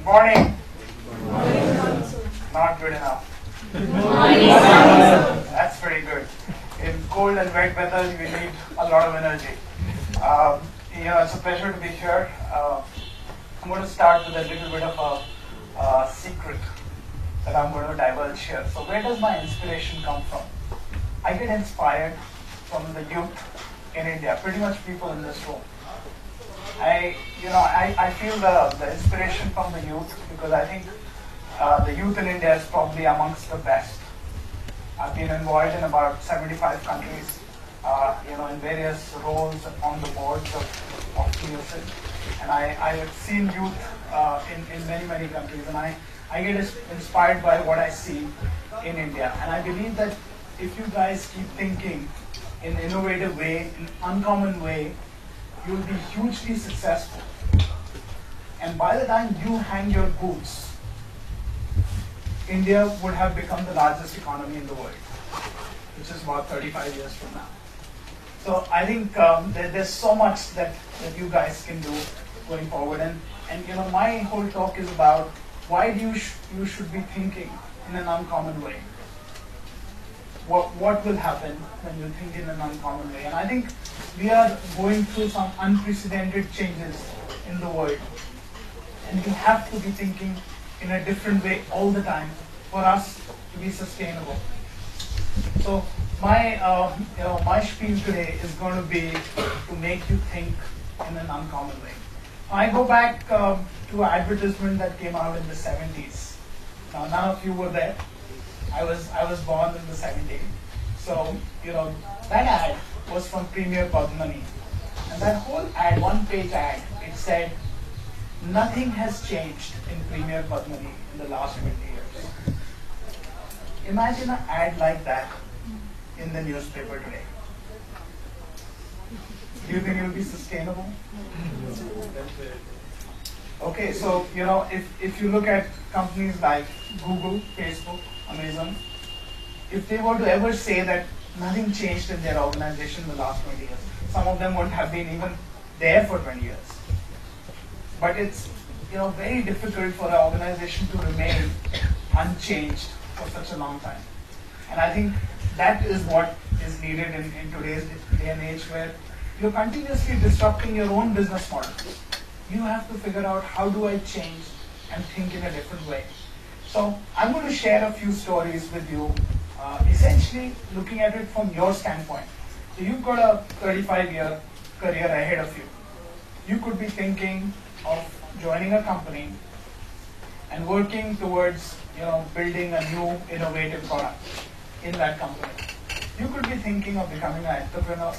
Morning. Not good enough. That's very good. In cold and wet weather, we need a lot of energy. It's a pleasure to be here. I'm going to start with a little bit of a secret that I'm going to divulge here. So where does my inspiration come from? I get inspired from the youth in India, pretty much people in this room. I feel the inspiration from the youth because I think the youth in India is probably amongst the best. I've been involved in about 75 countries, in various roles on the boards of Nielsen. And I've seen youth in many, many countries, and I get inspired by what I see in India. And I believe that if you guys keep thinking in an innovative way, in an uncommon way, you'll be hugely successful. And by the time you hang your boots, India would have become the largest economy in the world, which is about 35 years from now. So I think there's so much that you guys can do going forward. And my whole talk is about why you should be thinking in an uncommon way. What will happen when you think in an uncommon way? And I think we are going through some unprecedented changes in the world. And we have to be thinking in a different way all the time for us to be sustainable. So my spiel today is going to be to make you think in an uncommon way. I go back to an advertisement that came out in the 70s. Now none of you were there. I was born in the 70s. So, that ad was from Premier Padmani. And that whole ad, one-page ad, it said, nothing has changed in Premier Padmani in the last 20 years. Imagine an ad like that in the newspaper today. Do you think it will be sustainable? Okay, so, if you look at companies like Google, Facebook, Amazon, if they were to ever say that nothing changed in their organization in the last 20 years, some of them wouldn't have been even there for 20 years. But it's very difficult for an organization to remain unchanged for such a long time. And I think that is what is needed in today's day and age, where you're continuously disrupting your own business model. You have to figure out, how do I change and think in a different way? So I'm going to share a few stories with you, essentially looking at it from your standpoint. So you've got a 35-year career ahead of you. You could be thinking of joining a company and working towards building a new innovative product in that company. You could be thinking of becoming an entrepreneur,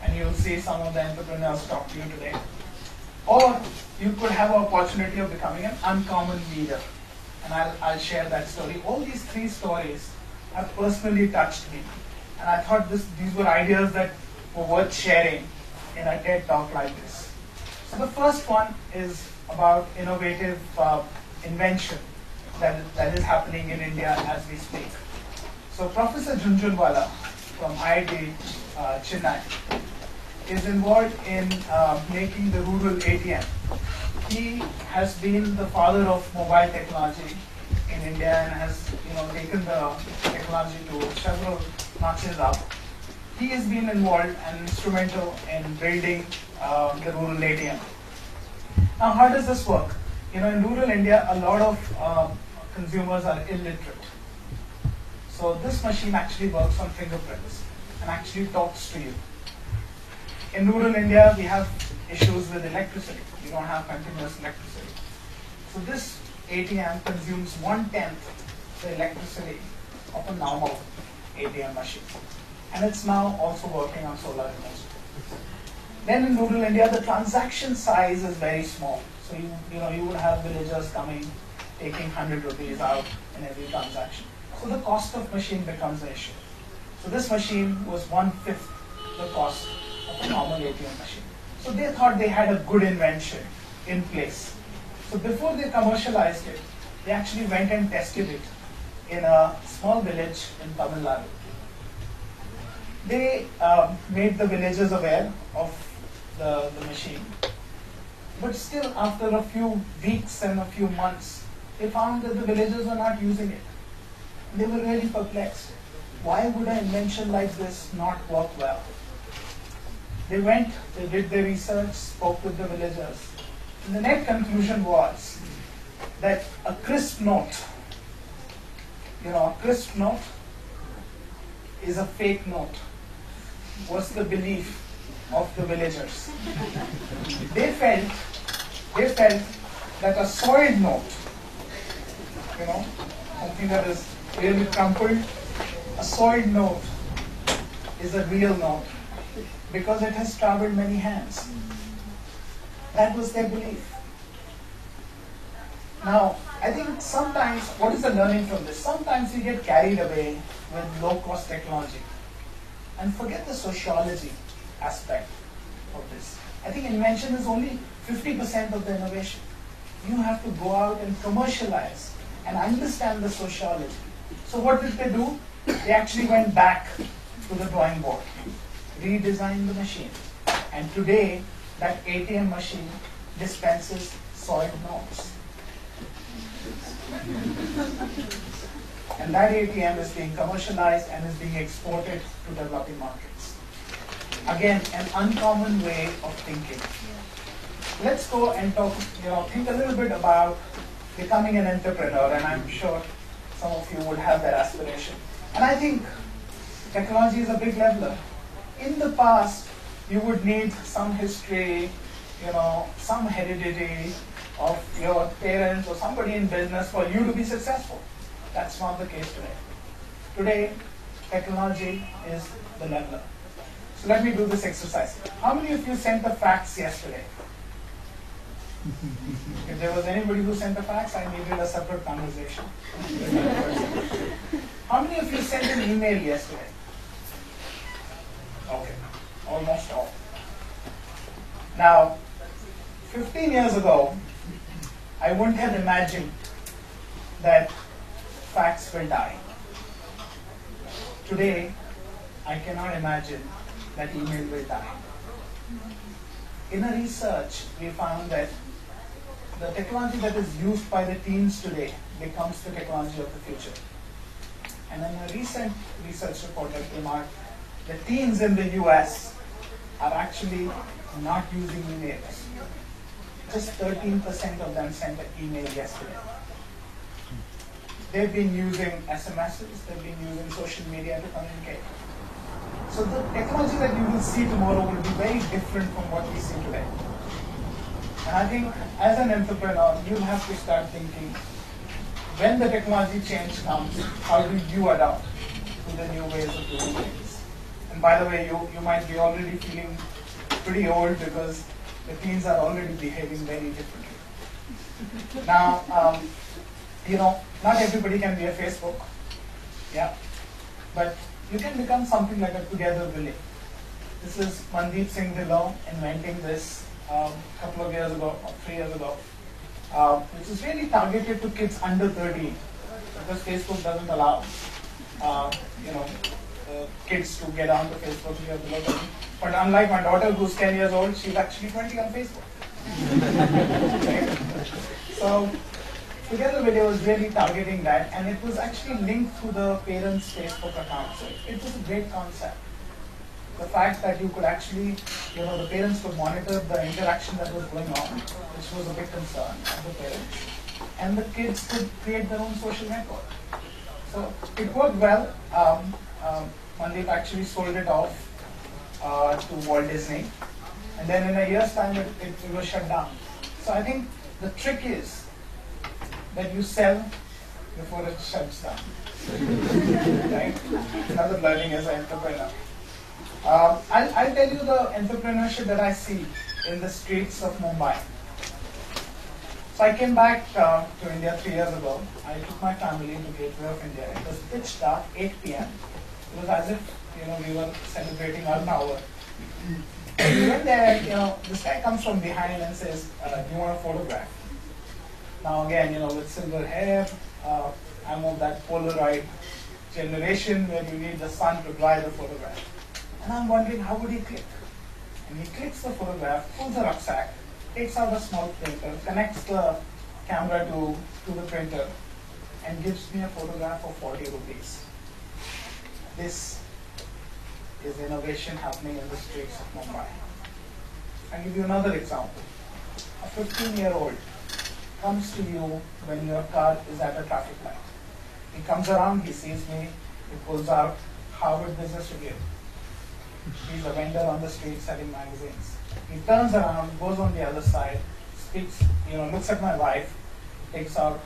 and you'll see some of the entrepreneurs talk to you today. Or you could have an opportunity of becoming an uncommon leader. And I'll share that story. All these three stories have personally touched me. And I thought these were ideas that were worth sharing in a TED Talk like this. So the first one is about innovative invention that is happening in India as we speak. So Professor Jhunjhunwala from IIT Chennai is involved in making the rural ATM. He has been the father of mobile technology in India and has taken the technology to several notches up. He has been involved and instrumental in building the rural ATM. Now, how does this work? In rural India, a lot of consumers are illiterate. So this machine actually works on fingerprints and actually talks to you. In rural India, we have issues with electricity. We don't have continuous electricity. So this ATM consumes 1/10 the electricity of a normal ATM machine. And it's now also working on solar energy. Then in rural India, the transaction size is very small. So you would have villagers coming, taking 100 rupees out in every transaction. So the cost of machine becomes an issue. So this machine was 1/5 the cost of a normal ATM machine. So they thought they had a good invention in place. So before they commercialized it, they actually went and tested it in a small village in Tamil Nadu. They made the villagers aware of the machine. But still, after a few weeks and a few months, they found that the villagers were not using it. They were really perplexed. Why would an invention like this not work well? They went, they did their research, spoke with the villagers. And the net conclusion was that a crisp note, a crisp note is a fake note, was the belief of the villagers. They felt that a soiled note, something that is really crumpled, a soiled note is a real note because it has traveled many hands. That was their belief. Now, I think sometimes, what is the learning from this? Sometimes we get carried away with low-cost technology and forget the sociology aspect of this. I think invention is only 50% of the innovation. You have to go out and commercialize and understand the sociology. So what did they do? They actually went back to the drawing board, redesigned the machine. And today, that ATM machine dispenses soiled notes. And that ATM is being commercialized and is being exported to developing markets. Again, an uncommon way of thinking. Let's go and talk, think a little bit about becoming an entrepreneur, and I'm sure some of you would have that aspiration. And I think technology is a big leveler. In the past, you would need some history, some heredity of your parents or somebody in business for you to be successful. That's not the case today. Today, technology is the leveler. So let me do this exercise. How many of you sent the fax yesterday? If there was anybody who sent the fax, I needed a separate conversation. How many of you sent an email yesterday? Okay, almost all. Now, 15 years ago, I wouldn't have imagined that fax will die. Today, I cannot imagine that email will die. In a research, we found that the technology that is used by the teens today becomes the technology of the future. And in a recent research report that came out, the teens in the US are actually not using emails. Just 13% of them sent an email yesterday. They've been using SMSs, they've been using social media to communicate. So the technology that you will see tomorrow will be very different from what we see today. And I think as an entrepreneur, you have to start thinking, when the technology change comes, how do you adapt to the new ways of doing things? And by the way, you might be already feeling pretty old because the teens are already behaving very differently. Now, not everybody can be a Facebook, but you can become something like a Together Village. This is Mandeep Singh Dhillon inventing this a couple of years ago, or 3 years ago, which is really targeted to kids under 13, because Facebook doesn't allow, kids to get onto Facebook if you're below 13. But unlike my daughter, who's 10 years old, she's actually 20 on Facebook. Right? So, Together Video was really targeting that, and it was actually linked to the parents' Facebook account. So it was a great concept. The fact that you could actually, the parents could monitor the interaction that was going on, which was a big concern of the parents, and the kids could create their own social network. So it worked well. Mandeep actually sold it off to Walt Disney, and then in a year's time it was shut down. So I think the trick is that you sell before it shuts down. Right? Another learning as an entrepreneur. I'll tell you the entrepreneurship that I see in the streets of Mumbai. So I came back to India 3 years ago. I took my family to Gateway of India. It was pitch dark, 8 p.m. It was as if we were celebrating Earth Hour. We went there, this guy comes from behind and says, "Do you want a photograph?" Now again, with silver hair, I'm of that Polaroid generation where you need the sun to dry the photograph. And I'm wondering, how would he click? And he clicks the photograph, pulls the rucksack, takes out a small printer, connects the camera to the printer, and gives me a photograph for 40 rupees. This is innovation happening in the streets of Mumbai. I'll give you another example. A 15-year-old comes to you when your car is at a traffic light. He comes around, he sees me, he pulls out Harvard Business Review. He's a vendor on the street selling magazines. He turns around, goes on the other side, speaks, looks at my wife, takes out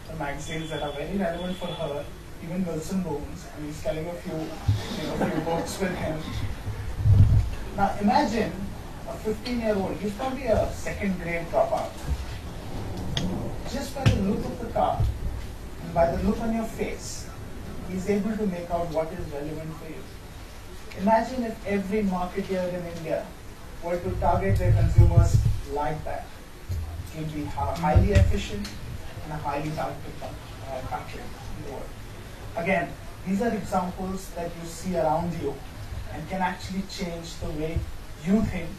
the magazines that are very relevant for her, even Wilson Boone's, and he's carrying a few books with him. Now imagine a 15-year-old, he's probably a second grade dropout. Just by the look of the car, and by the look on your face, he's able to make out what is relevant for you. Imagine if every marketer in India were to target their consumers like that. It would be highly efficient and a highly targeted country in the world. Again, these are examples that you see around you and can actually change the way you think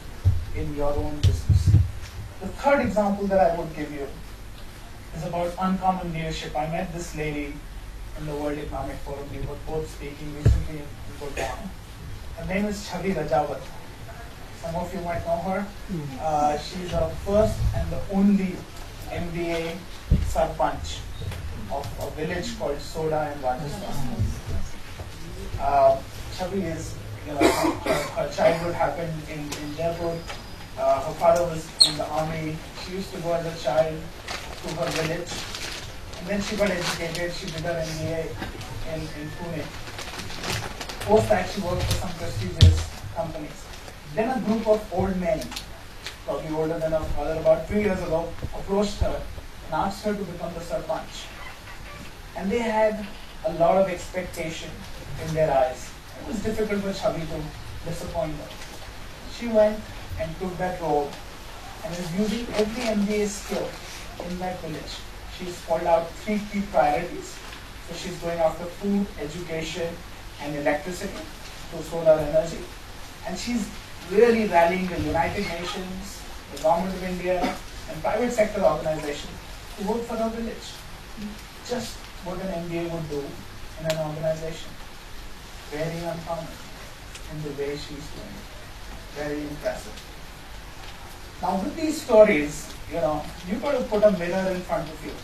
in your own business. The third example that I would give you is about uncommon leadership. I met this lady in the World Economic Forum. We were both speaking recently in Gurgaon. Her name is Chhavi Rajawat. Some of you might know her. She's the first and the only MBA Sarpanch of a village called Soda in Rajasthan. Chhavi is, her childhood happened in Jaipur. Her father was in the army. She used to go as a child to her village. And then she got educated. She did her MBA in Pune. Post that, she worked for some prestigious companies. Then a group of old men, probably older than her father, about 2 years ago, approached her and asked her to become the Sarpanch. And they had a lot of expectation in their eyes. It was difficult for Chhavi to disappoint them. She went and took that role and is using every MBA skill in that village. She's called out 3 key priorities. So she's going after food, education, and electricity to solar energy. And she's really rallying the United Nations, the Government of India, and private sector organizations to work for her village. Just what an MBA would do in an organization. Very uncommon in the way she's doing it. Very impressive. Now with these stories, you've got to put a mirror in front of you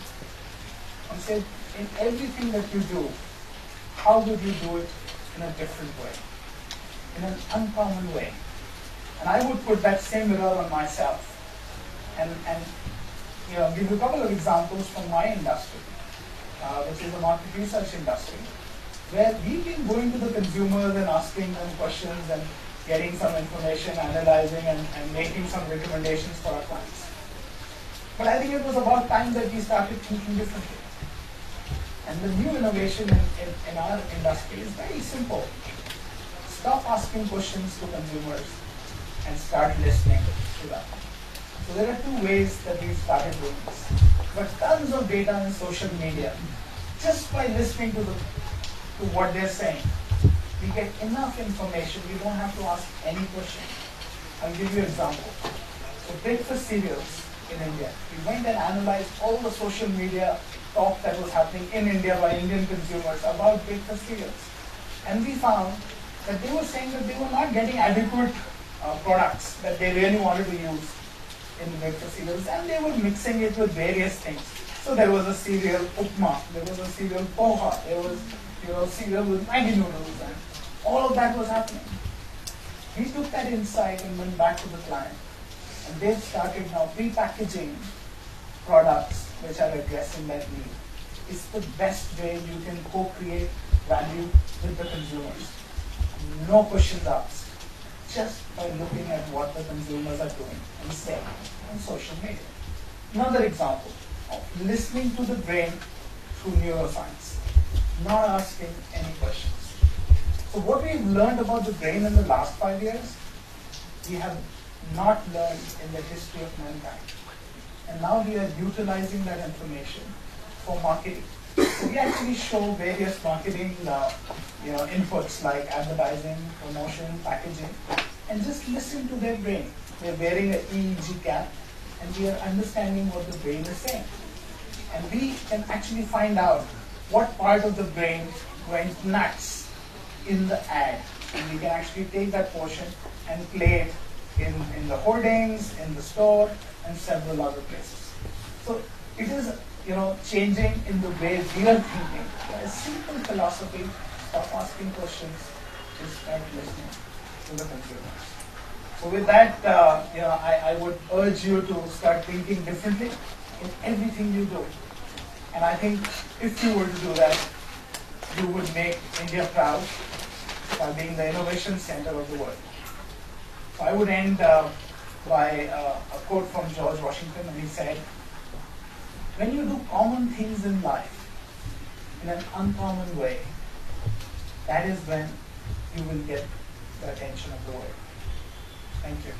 and say, in everything that you do, how would you do it in a different way, in an uncommon way? And I would put that same mirror on myself and give you a couple of examples from my industry, which is the market research industry, where we've been going to the consumers and asking them questions and getting some information, analyzing and making some recommendations for our clients. But I think it was about time that we started thinking differently. And the new innovation in our industry is very simple. Stop asking questions to consumers and start listening to them. So there are 2 ways that we started doing this. But tons of data in social media, just by listening to what they're saying, we get enough information. We don't have to ask any question. I'll give you an example. So breakfast cereals in India. We went and analyzed all the social media talk that was happening in India by Indian consumers about breakfast cereals. And we found that they were saying that they were not getting adequate products that they really wanted to use in breakfast cereals, and they were mixing it with various things. So there was a cereal upma, there was a cereal poha, there was cereal with Maggi noodles, and all of that was happening. We took that insight and went back to the client, and they've started now pre-packaging products which are addressing that need. It's the best way you can co-create value with the consumers. No questions asked, just by looking at what the consumers are doing and saying on social media. Another example of listening to the brain through neuroscience, not asking any questions. So what we've learned about the brain in the last 5 years, we have not learned in the history of mankind. And now we are utilizing that information for marketing. So we actually show various marketing inputs like advertising, promotion, packaging, and just listen to their brain. They're wearing an EEG cap, and we are understanding what the brain is saying. And we can actually find out what part of the brain went nuts in the ad. And we can actually take that portion and play it in the hoardings, in the store, and several other places. So it is, changing in the way we are thinking. A simple philosophy of asking questions is start listening to the consumers. So with that, I would urge you to start thinking differently in everything you do. And I think if you were to do that, you would make India proud by being the innovation center of the world. So I would end by a quote from George Washington, and he said, "When you do common things in life in an uncommon way, that is when you will get the attention of the world." Thank you.